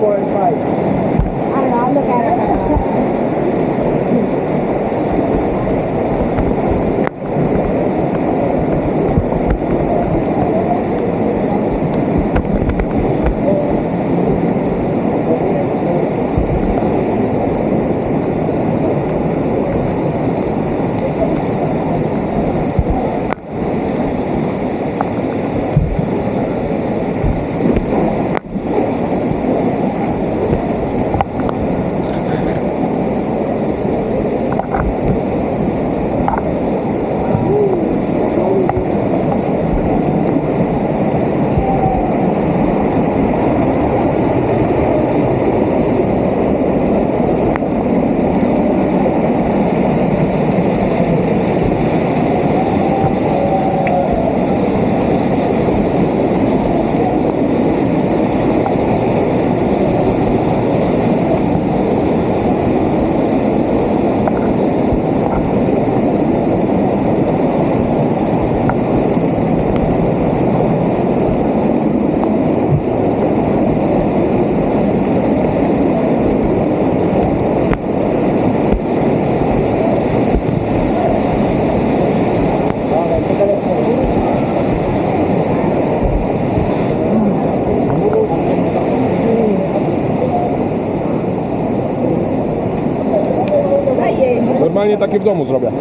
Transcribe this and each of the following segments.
4, and 5? I don't know, I'll look at it. Normalnie takie w domu zrobię.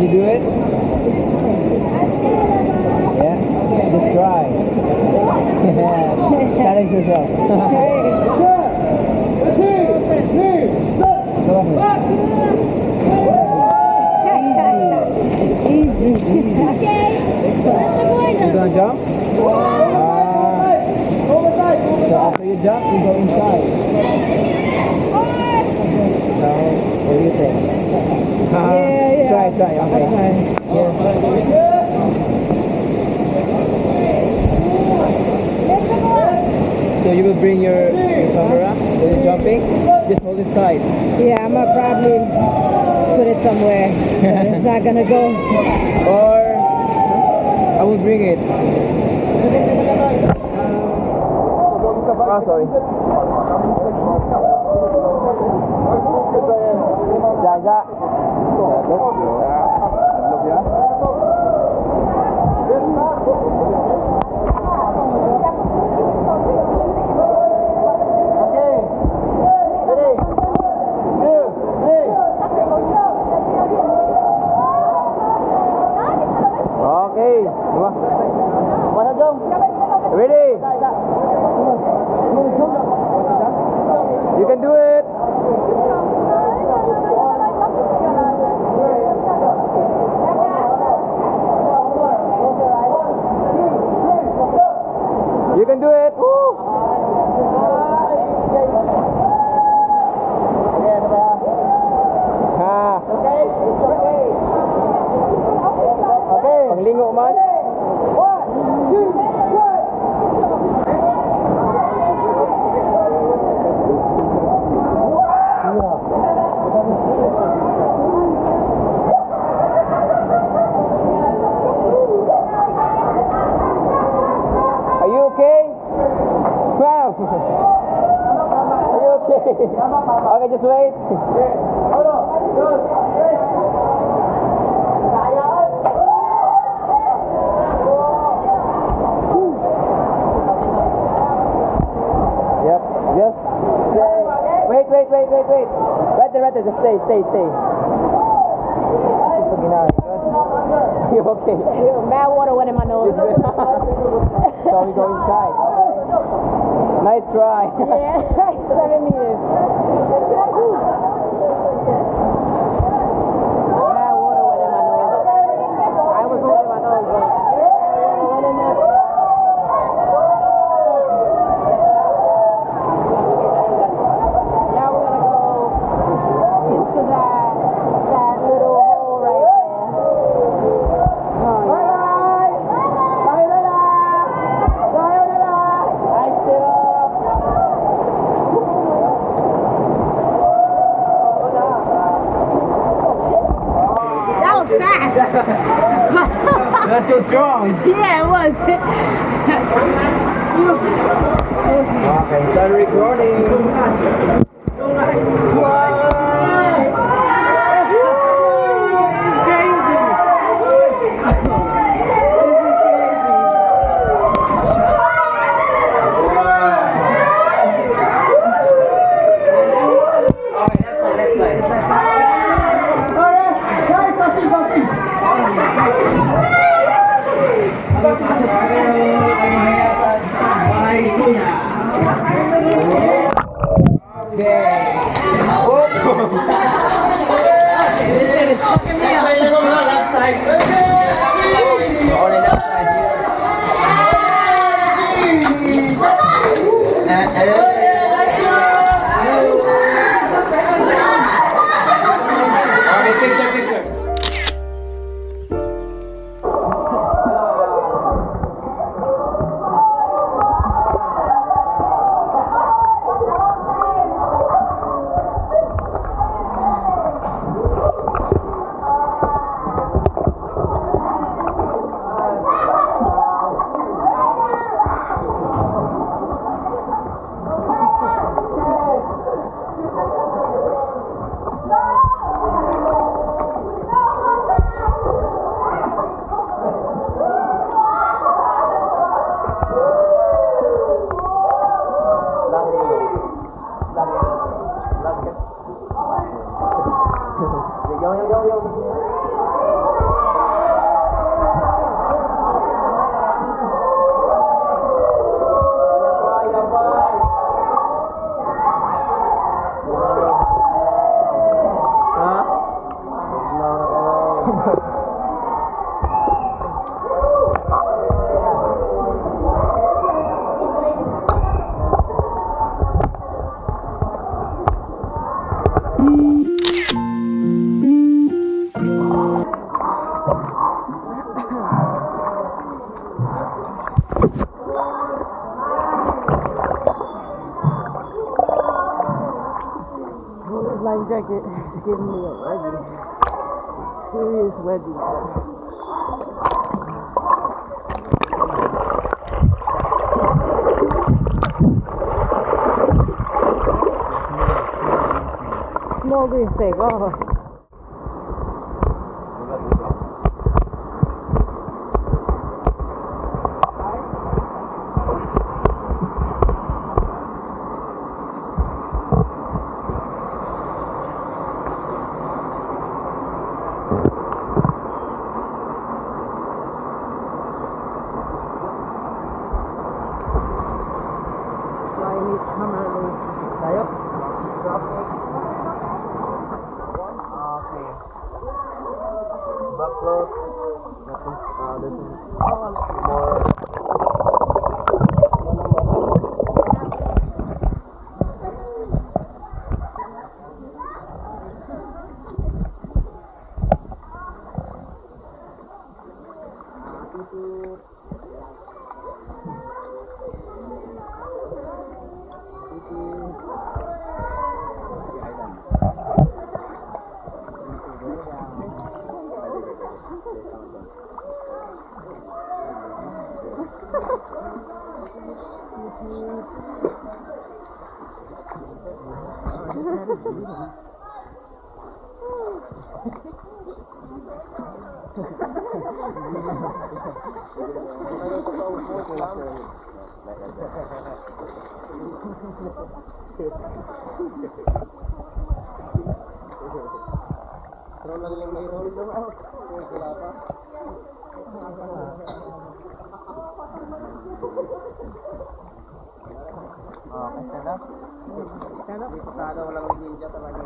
You do it? Yeah? Just try. Challenge yourself. Easy. Okay. You gonna jump? So after you jump, you go inside. So, what do you think? Try. Okay. So you will bring your camera when you're jumping. Just hold it tight. Yeah, I'm gonna probably put it somewhere. It's not gonna go. Or I will bring it. Sorry. Okay. Ready? You can do it. You can do it. Woo. Okay. Panglingo man. Are you okay? Wow. Are you okay? Okay, just wait. Yep, just stay. Wait. Right there, just stay. You okay? Bad water went in my nose. So we go inside. Nice try. Yeah, 7 meters. Bad water went in my nose. I was holding my nose. Now we're gonna go into that little hole right there. so strong. Yeah, it was. Okay, start recording. Life jacket is giving me a wedgie. Serious wedgie. Small green steak, oh. Stand up. Pasado walang ninja talaga.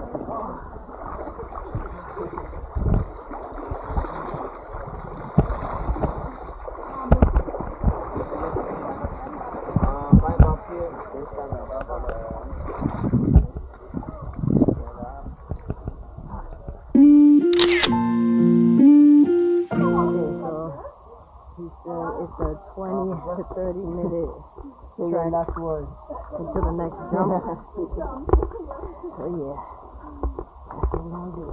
Climb up here. Stand up. It's a 20 to 30 minute track Last word. into the next jump. So yeah, that's what we're gonna do.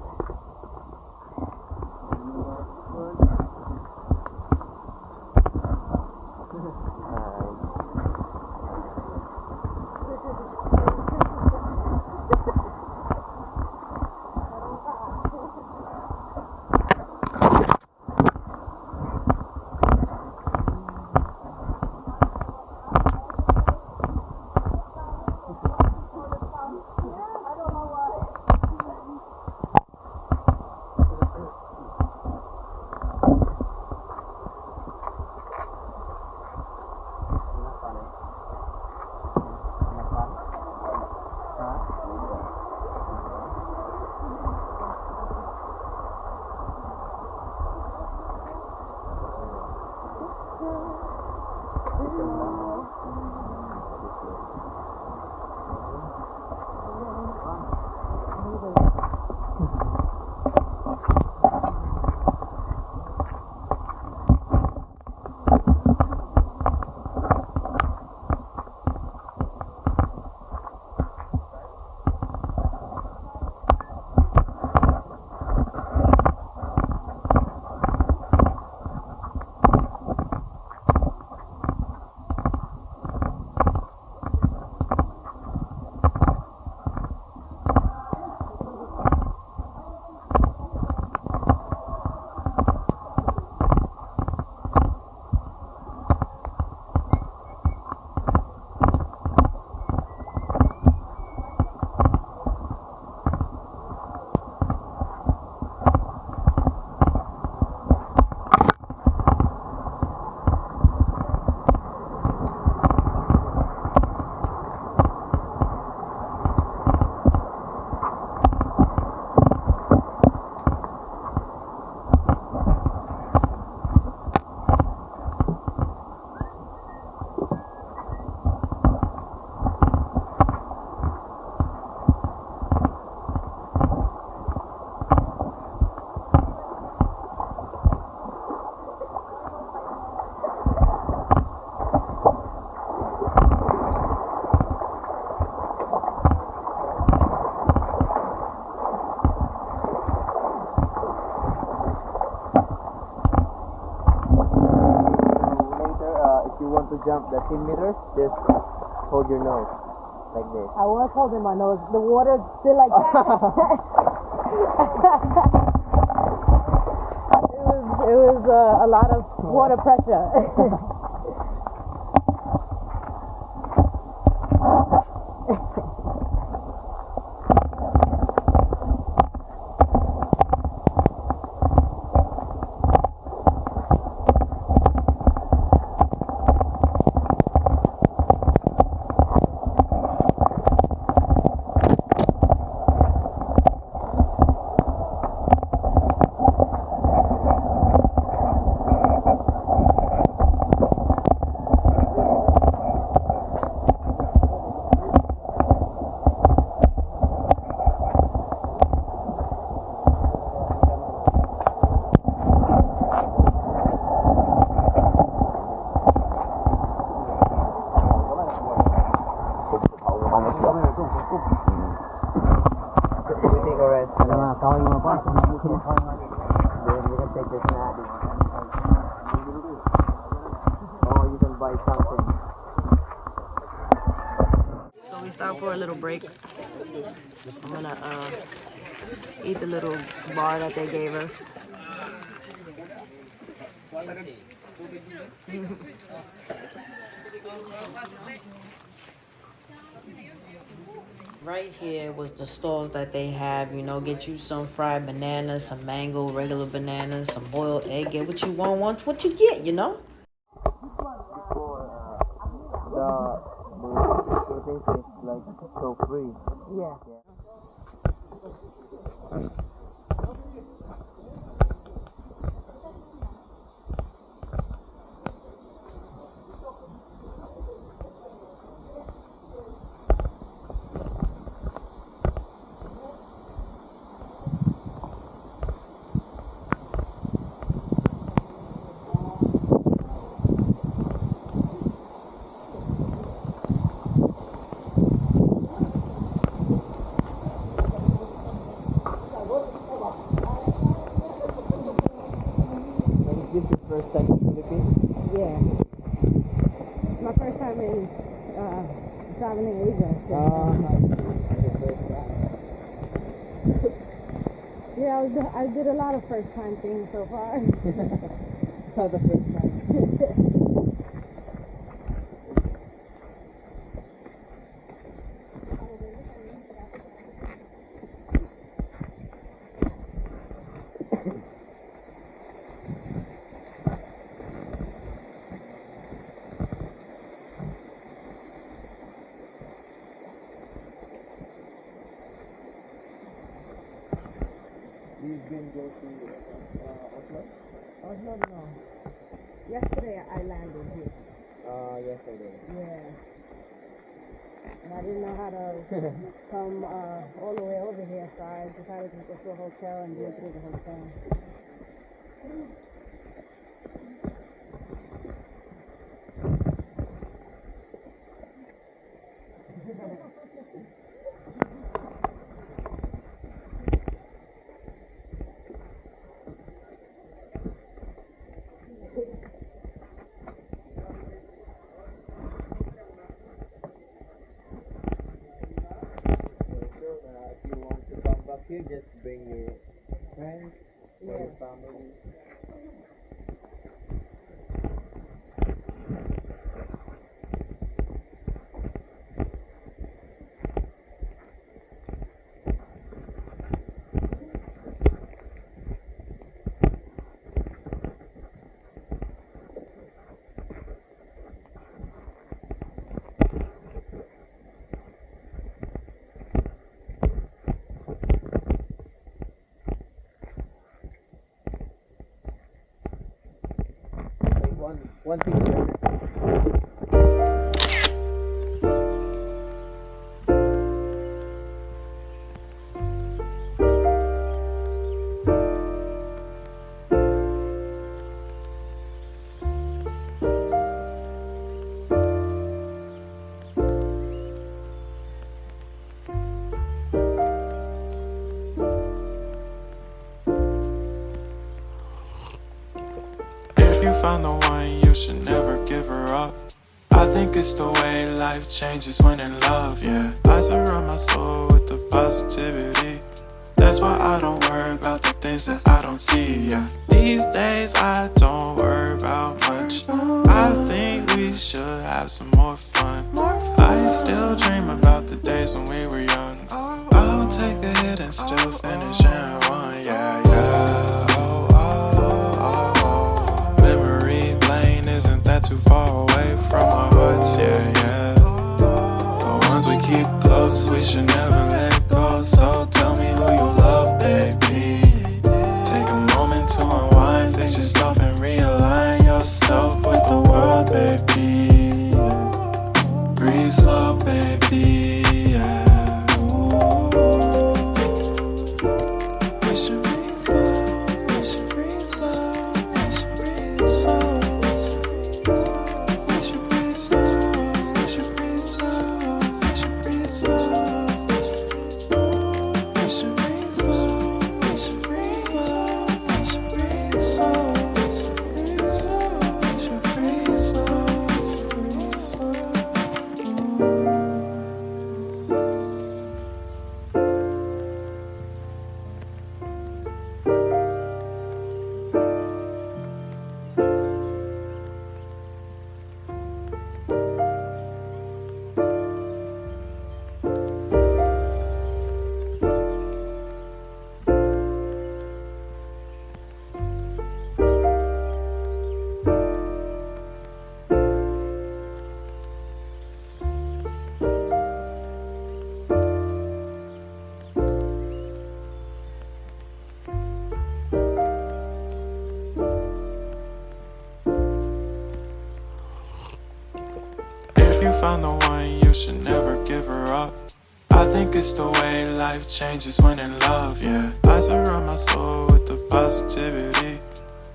jump the 10 meters, just hold your nose like this. I was holding my nose. The water's still like that. It was a lot of water pressure. So we stopped for a little break. I'm gonna eat the little bar that they gave us. Right here was the stalls that they have, you know, get you some fried bananas, some mango, regular bananas, some boiled egg, get what you want what you get, you know? The thing is like so free. Yeah. This is your first time in the Philippines? Yeah. My first time in traveling in Asia. Yeah, I did a lot of first time things so far. Not the first time. You've been go to Oslo? Oslo, no. Yesterday I landed here. Yesterday. Yeah. And I didn't know how to come all the way over here, so I decided to go to a hotel and go through the hotel. If you want to come back here, just bring your friends or Yeah. your family. One thing to If you find the one, you should never give her up. I think it's the way life changes when in love, yeah. I surround my soul with the positivity. That's why I don't worry about the things that I don't see, yeah. These days I don't worry about much. I think we should have some more fun. I still dream about the days when we were young. I'll take a hit and still finish in one, yeah, yeah. Oh, oh, oh, oh. Memory lane isn't that too far away from our hearts, yeah, yeah. The ones we keep close, we should never let go. So tell me who you love, baby. Take a moment to unwind, fix yourself and realign yourself with the world, baby. Breathe slow, baby, yeah. We should breathe slow, we should breathe slow, we should breathe slow. We should breathe slow, we should breathe slow, we should breathe slow. We should breathe slow, we should breathe slow, we should breathe slow. We should breathe slow, breathe slow. If you found the one, you should never give her up. I think it's the way life changes when in love, yeah. I surround my soul with the positivity.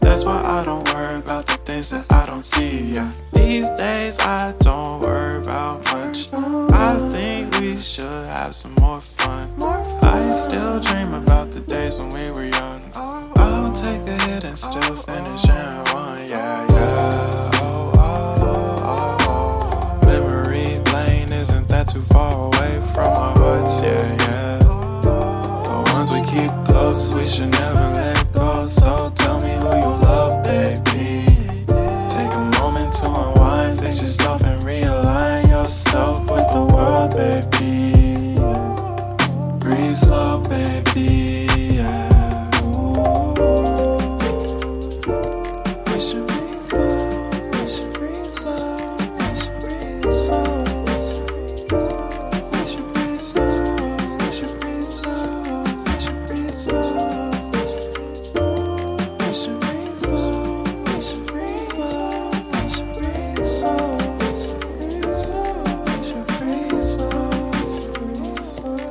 That's why I don't worry about the things that I don't see, yeah. These days I don't worry about much. I think we should have some more fun. I still dream about the days when we were young. I'll take a hit and still finish in one, yeah, yeah. Oh, oh, oh, oh. Memory lane isn't that too far away from our hearts, yeah, yeah. The ones we keep close, we should never let go. So tell me who you love, baby. Take a moment to unwind, fix yourself and realign yourself with the world, baby. Breathe slow, baby, yeah. We should breathe slow, we should breathe slow, we should breathe slow. We should breathe slow, we should breathe slow, we should breathe slow. We should breathe slow, we should breathe slow, we should breathe slow. We should breathe slow, breathe slow.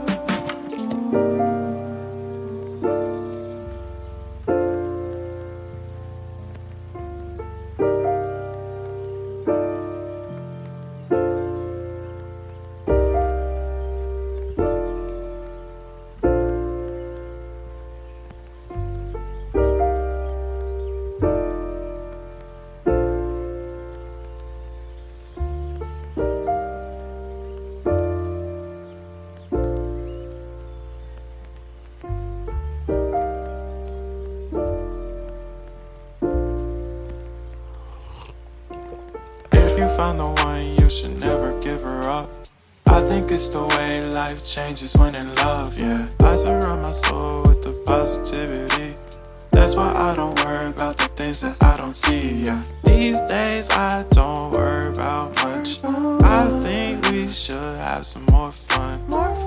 If you found the one, you should never give her up. I think it's the way life changes when in love, yeah. I surround my soul with the positivity. That's why I don't worry about the things that I don't see, yeah. These days I don't worry about much. I think we should have some more fun.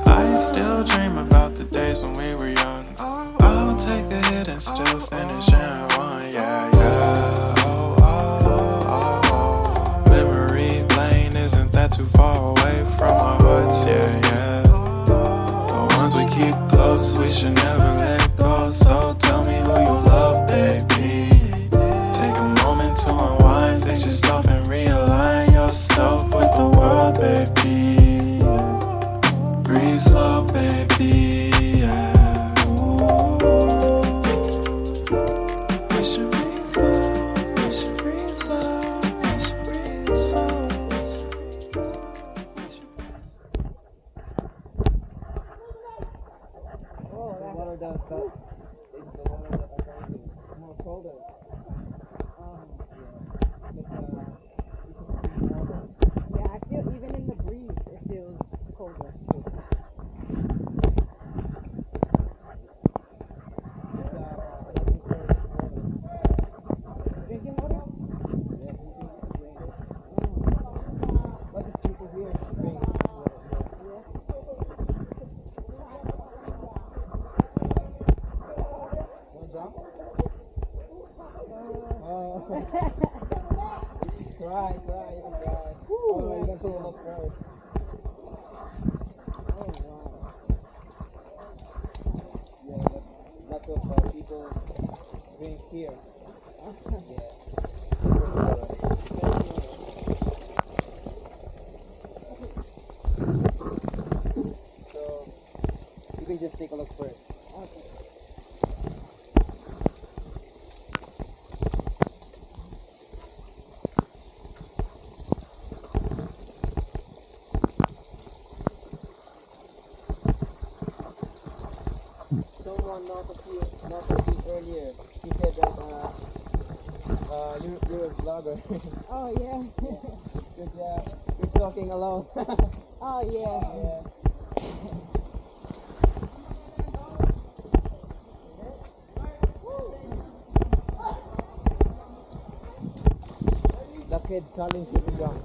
I still dream about the days when we were young. I'll take a hit and still finish in one, yeah, yeah. Oh, oh, oh, oh. Memory lane isn't that too far away from our hearts, yeah, yeah. The ones we keep close, we should never let go. So tell me who you love, baby. Take a moment to unwind, fix yourself and realign yourself with the world, baby. Breathe slow, baby, yeah. We should breathe slow, we should breathe slow, we should breathe slow. more than the water that I'm going to. It's more colder. Yeah. It's water. Yeah, I feel even in the breeze, it feels colder. Drinking water? But it's cheaper here to drink water. Wanna jump? Oh. Try, you can try. Oh, you can pull up first. Oh, wow. Yeah, lots of people drink here. Yeah. So you can just take a look first. Okay. Someone noticed you earlier. He said that you're a vlogger. Oh, yeah. You're talking alone. Oh, yeah. Yeah. The kid challenged you to jump.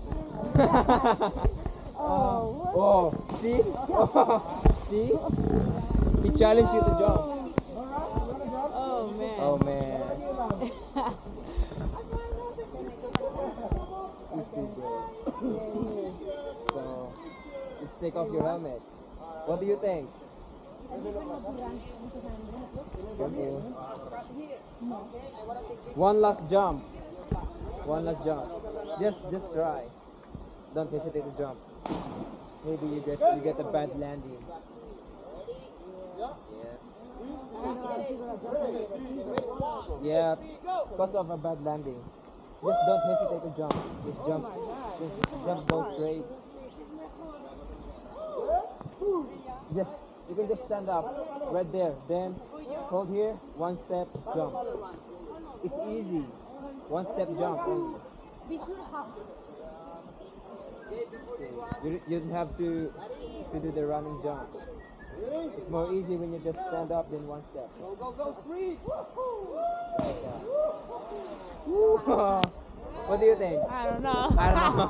Oh, See? See? He challenged you to jump. oh, man. Oh man. He's too brave. So, let's take off your helmet. What do you think? Careful. One last jump. One last jump. Just try. Don't hesitate to jump. Maybe you get a bad landing. Yeah. Yeah, because of a bad landing. Just don't hesitate to jump. Just jump. Just jump, go straight. Just you can just stand up right there. Then hold here. One step, jump. It's easy. One step jump only. You don't have to do the running jump. It's more easy when you just stand up than one step. Go, freeze! Like that. What do you think? I don't know. I don't know.